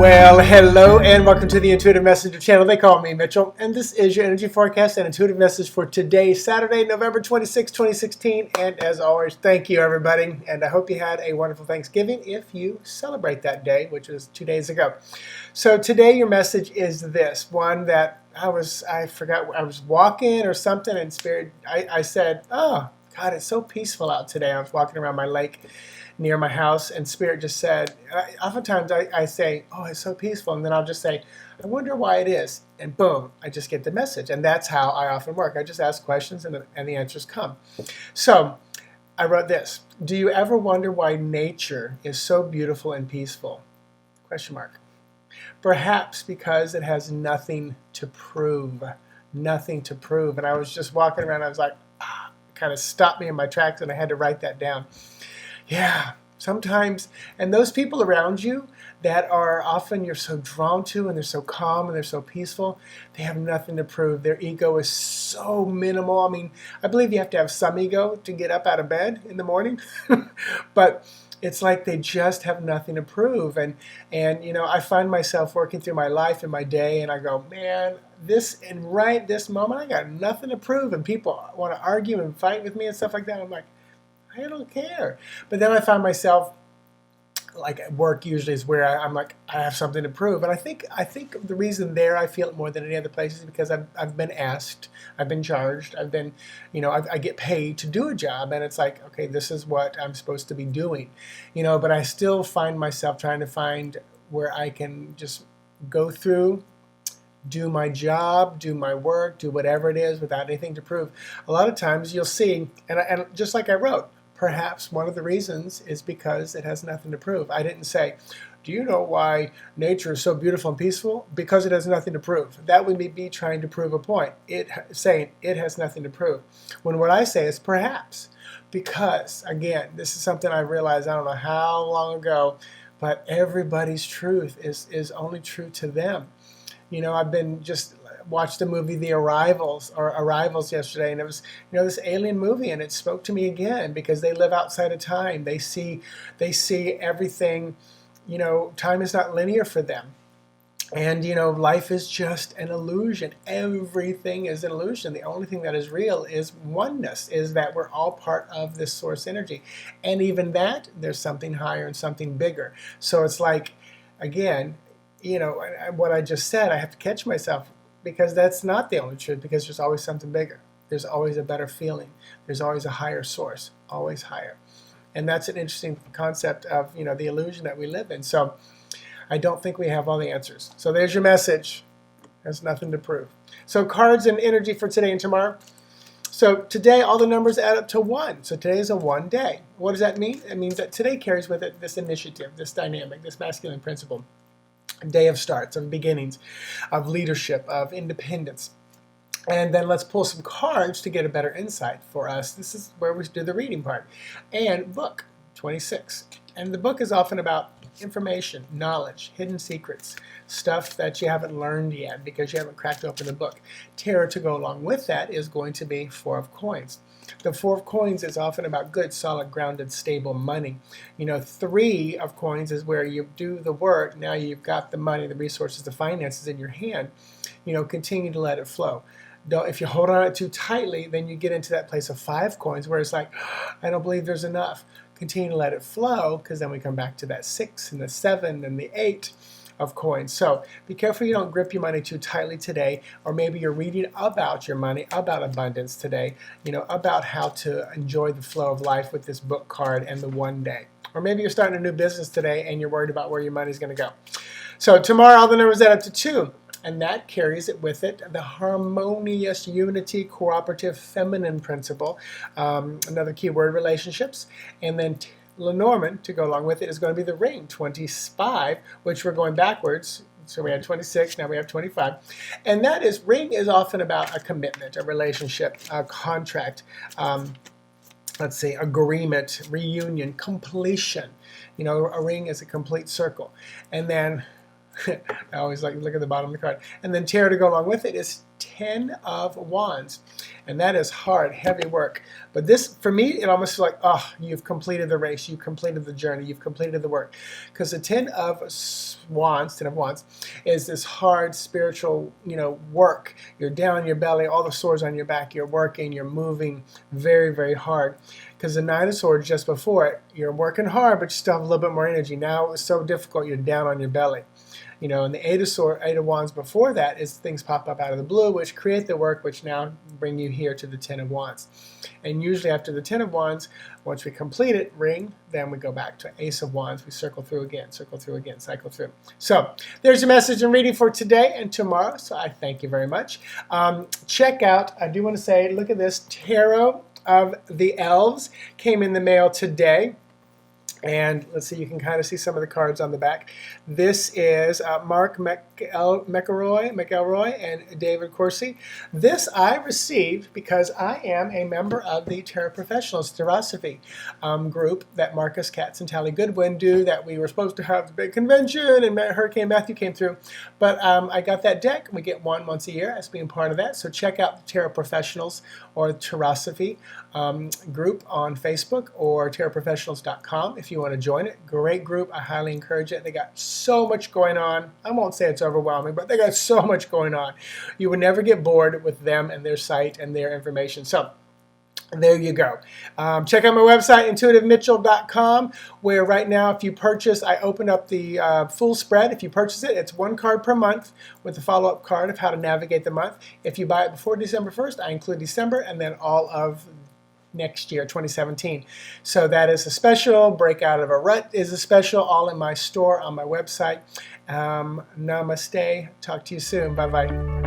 Well, hello and welcome to the Intuitive Messenger channel. They call me Mitchell, and this is your energy forecast and intuitive message for today, Saturday, November 26, 2016. And as always, thank you, everybody. And I hope you had a wonderful Thanksgiving if you celebrate that day, which was 2 days ago. So today, your message is this one that I forgot, I was walking or something, and Spirit, I said, oh, God, it's so peaceful out today. I was walking around my lake near my house, and Spirit just said, oftentimes I say, oh, it's so peaceful, and then I'll just say, I wonder why it is, and boom, I just get the message. And that's how I often work. I just ask questions and the answers come. So I wrote this: do you ever wonder why nature is so beautiful and peaceful? Question mark. Perhaps because it has nothing to prove. Nothing to prove. And I was just walking around, I was like, kind of stopped me in my tracks, and I had to write that down. Yeah, sometimes, and those people around you that are often you're so drawn to, and they're so calm and they're so peaceful, they have nothing to prove. Their ego is so minimal. I mean, I believe you have to have some ego to get up out of bed in the morning, but it's like they just have nothing to prove. And you know, I find myself working through my life and my day, and I go, man, right this moment, I got nothing to prove, and people want to argue and fight with me and stuff like that. I'm like, I don't care. But then I find myself, like at work usually is where I'm like, I have something to prove. And I think the reason there I feel it more than any other place is because I've been asked, I've been charged, I've been, you know, I get paid to do a job, and it's like, okay, this is what I'm supposed to be doing, you know. But I still find myself trying to find where I can just go through, do my job, do my work, do whatever it is without anything to prove. A lot of times you'll see, and just like I wrote, perhaps one of the reasons is because it has nothing to prove. I didn't say, do you know why nature is so beautiful and peaceful? Because it has nothing to prove. That would be trying to prove a point. Saying it has nothing to prove. When what I say is perhaps. Because, again, this is something I realized I don't know how long ago, but everybody's truth is only true to them. You know, I've been just watched the movie The Arrivals yesterday, and it was, you know, this alien movie, and it spoke to me again because they live outside of time. They see everything. You know, time is not linear for them, and you know, life is just an illusion. Everything is an illusion. The only thing that is real is oneness, is that we're all part of this source energy, and even that there's something higher and something bigger. So it's like, again, you know, what I just said, I have to catch myself, because that's not the only truth, because there's always something bigger. There's always a better feeling. There's always a higher source, always higher. And that's an interesting concept of, you know, the illusion that we live in. So I don't think we have all the answers. So there's your message. There's nothing to prove. So cards and energy for today and tomorrow. So today, all the numbers add up to 1. So today is a 1 day. What does that mean? It means that today carries with it this initiative, this dynamic, this masculine principle. Day of starts, of beginnings, of leadership, of independence. And then let's pull some cards to get a better insight for us. This is where we do the reading part. And book 26. And the book is often about information, knowledge, hidden secrets, stuff that you haven't learned yet because you haven't cracked open the book. Tarot to go along with that is going to be 4 of coins. The 4 of coins is often about good, solid, grounded, stable money. You know, 3 of coins is where you do the work. Now you've got the money, the resources, the finances in your hand. You know, continue to let it flow. If you hold on it too tightly, then you get into that place of 5 coins where it's like, I don't believe there's enough. Continue to let it flow, because then we come back to that 6 and the 7 and the 8 of coins. So be careful you don't grip your money too tightly today, or maybe you're reading about your money, about abundance today, you know, about how to enjoy the flow of life with this book card and the 1 day. Or maybe you're starting a new business today and you're worried about where your money's going to go. So tomorrow, all the numbers add up to 2. And that carries it with it the harmonious, unity, cooperative, feminine principle. Another key word, relationships. And then Lenormand, to go along with it, is going to be the ring, 25, which we're going backwards. So we had 26, now we have 25. And that is, ring is often about a commitment, a relationship, a contract, let's see, agreement, reunion, completion. You know, a ring is a complete circle. And then I always like to look at the bottom of the card. And then tarot to go along with it is Ten of Wands. And that is hard, heavy work. But this, for me, it almost feels like, oh, you've completed the race, you've completed the journey, you've completed the work. Because the Ten of Wands, is this hard spiritual, work. You're down on your belly, all the sores on your back, you're working, you're moving very, very hard. Because the Nine of Swords just before it, you're working hard, but you still have a little bit more energy. Now it's so difficult, you're down on your belly. And the Eight of Wands before that is things pop up out of the blue, which create the work, which now bring you here to the Ten of Wands. And usually after the Ten of Wands, once we complete it, ring, then we go back to Ace of Wands. We circle through again, cycle through. So there's your message and reading for today and tomorrow. So I thank you very much. Check out, I do want to say, look at this, Tarot of the Elves came in the mail today. And let's see, you can kind of see some of the cards on the back. This is Mark McElroy and David Corsi. This I received because I am a member of the Tarot Professionals Theosophy group that Marcus Katz and Tally Goodwin do, that we were supposed to have the big convention, and Hurricane Matthew came through. But I got that deck. We get one once a year as being part of that. So check out the Tarot Professionals or Theosophy group on Facebook or tarotprofessionals.com if you want to join it. Great group. I highly encourage it. They got so much going on. I won't say it's overwhelming, but they got so much going on. You would never get bored with them and their site and their information. So there you go. Check out my website, intuitivemitchell.com, where right now if you purchase, I open up the full spread. If you purchase it, it's one card per month with a follow-up card of how to navigate the month. If you buy it before December 1st, I include December and then all of next year, 2017. So that is a special. Break Out of a Rut is a special, all in my store on my website. Namaste. Talk to you soon. Bye-bye.